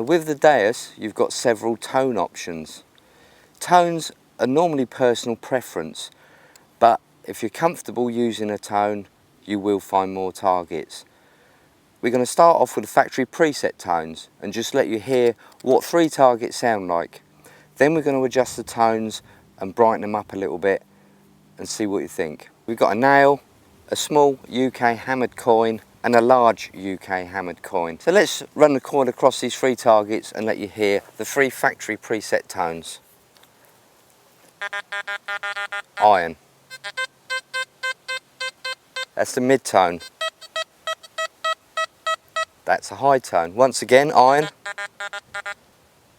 with the Deus, you've got several tone options. Tones are normally personal preference, but if you're comfortable using a tone, you will find more targets. We're going to start off with the factory preset tones and just let you hear what 3 targets sound like. Then we're going to adjust the tones and brighten them up a little bit and see what you think. We've got a nail, a small UK hammered coin and a large UK hammered coin. So let's run the coin across these 3 targets and let you hear the 3 factory preset tones. Iron. That's the mid tone. That's a high tone. Once again, iron.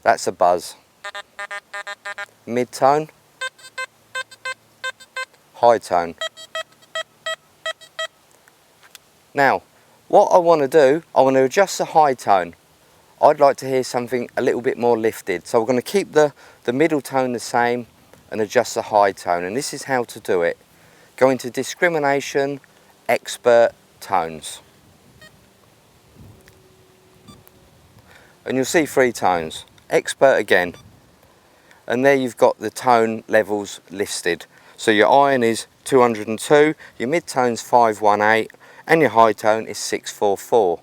That's a buzz. Mid tone. High tone. Now, what I want to do, I want to adjust the high tone. I'd like to hear something a little bit more lifted. So we're going to keep the middle tone the same and adjust the high tone. And this is how to do it. Go into discrimination, expert, tones. And you'll see 3 tones. Expert again. And there you've got the tone levels listed. So your iron is 202, your mid tone's 518, and your high tone is 644.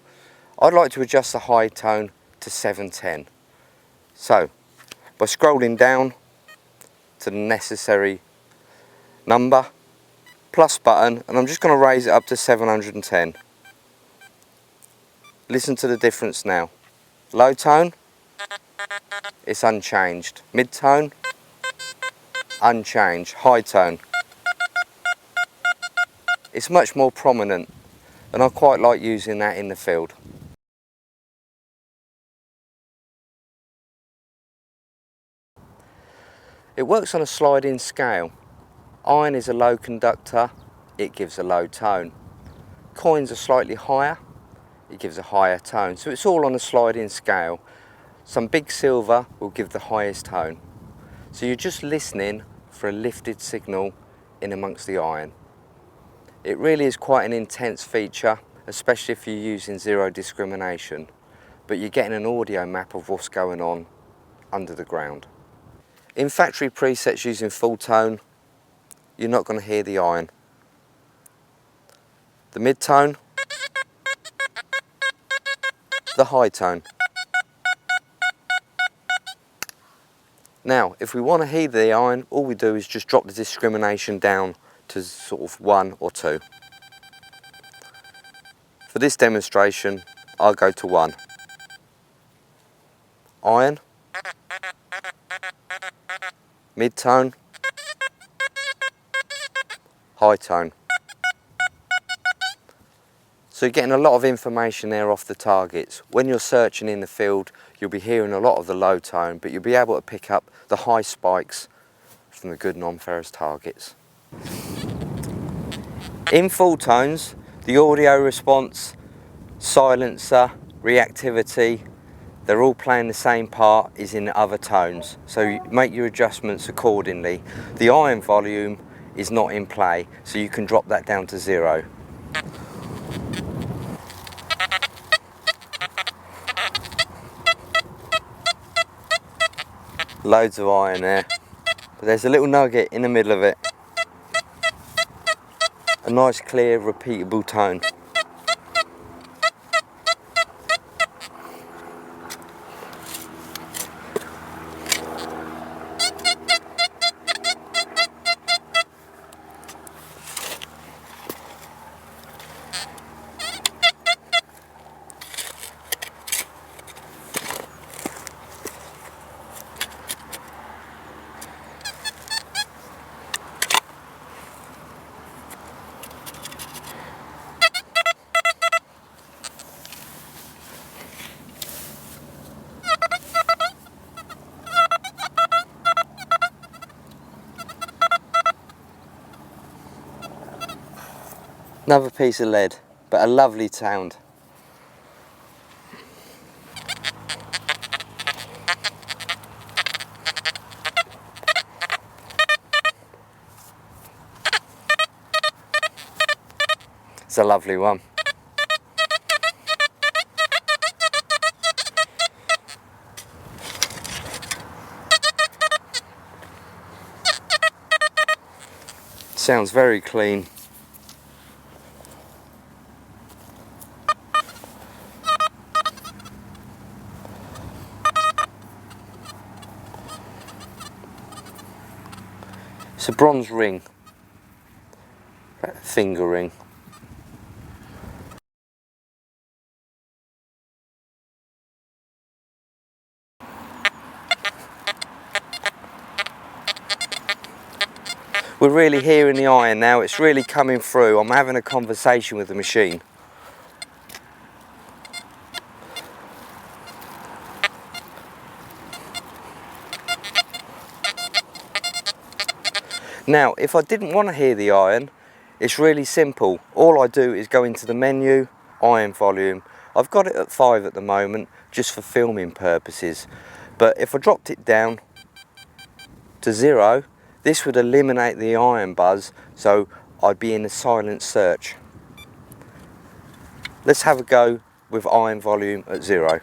I'd like to adjust the high tone to 710. So, by scrolling down to the necessary number, plus button, and I'm just going to raise it up to 710. Listen to the difference now. Low tone, it's unchanged. Mid tone, unchanged. High tone, it's much more prominent, and I quite like using that in the field. It works on a sliding scale. Iron is a low conductor, it gives a low tone. Coins are slightly higher, it gives a higher tone. So it's all on a sliding scale. Some big silver will give the highest tone. So you're just listening for a lifted signal in amongst the iron. It really is quite an intense feature, especially if you're using zero discrimination, but you're getting an audio map of what's going on under the ground. In factory presets using full tone, you're not going to hear the iron. The mid tone, the high tone. Now, if we want to hear the iron, all we do is just drop the discrimination down to sort of 1 or 2. For this demonstration, I'll go to 1. Iron, mid tone, high tone. So you're getting a lot of information there off the targets. When you're searching in the field, you'll be hearing a lot of the low tone, but you'll be able to pick up the high spikes from the good non-ferrous targets. In full tones, the audio response, silencer, reactivity, they're all playing the same part as in the other tones. So you make your adjustments accordingly. The iron volume is not in play, so you can drop that down to 0. Loads of iron there, but there's a little nugget in the middle of it. A nice, clear, repeatable tone. Another piece of lead, but a lovely sound. It's a lovely one. Sounds very clean. It's a bronze ring, finger ring. We're really hearing the iron now, it's really coming through. I'm having a conversation with the machine. Now, if I didn't want to hear the iron, it's really simple. All I do is go into the menu, iron volume. I've got it at 5 at the moment, just for filming purposes. But if I dropped it down to 0, this would eliminate the iron buzz, so I'd be in a silent search. Let's have a go with iron volume at 0.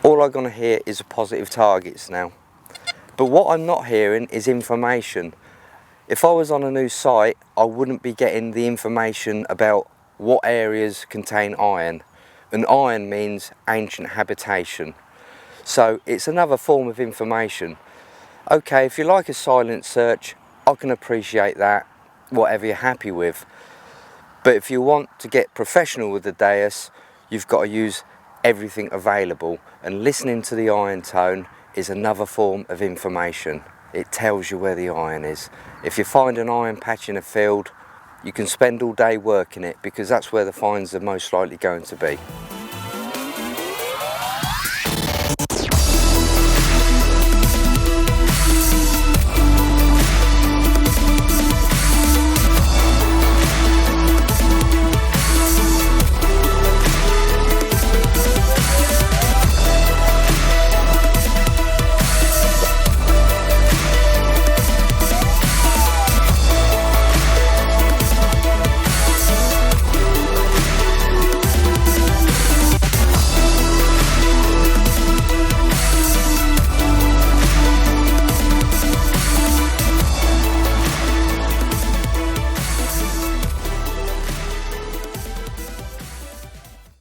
All I'm going to hear is the positive targets now. But what I'm not hearing is information. If I was on a new site, I wouldn't be getting the information about what areas contain iron. And iron means ancient habitation. So it's another form of information. Okay, if you like a silent search, I can appreciate that, whatever you're happy with. But if you want to get professional with the Deus, you've got to use everything available, and listening to the iron tone is another form of information. It tells you where the iron is. If you find an iron patch in a field, you can spend all day working it, because that's where the finds are most likely going to be.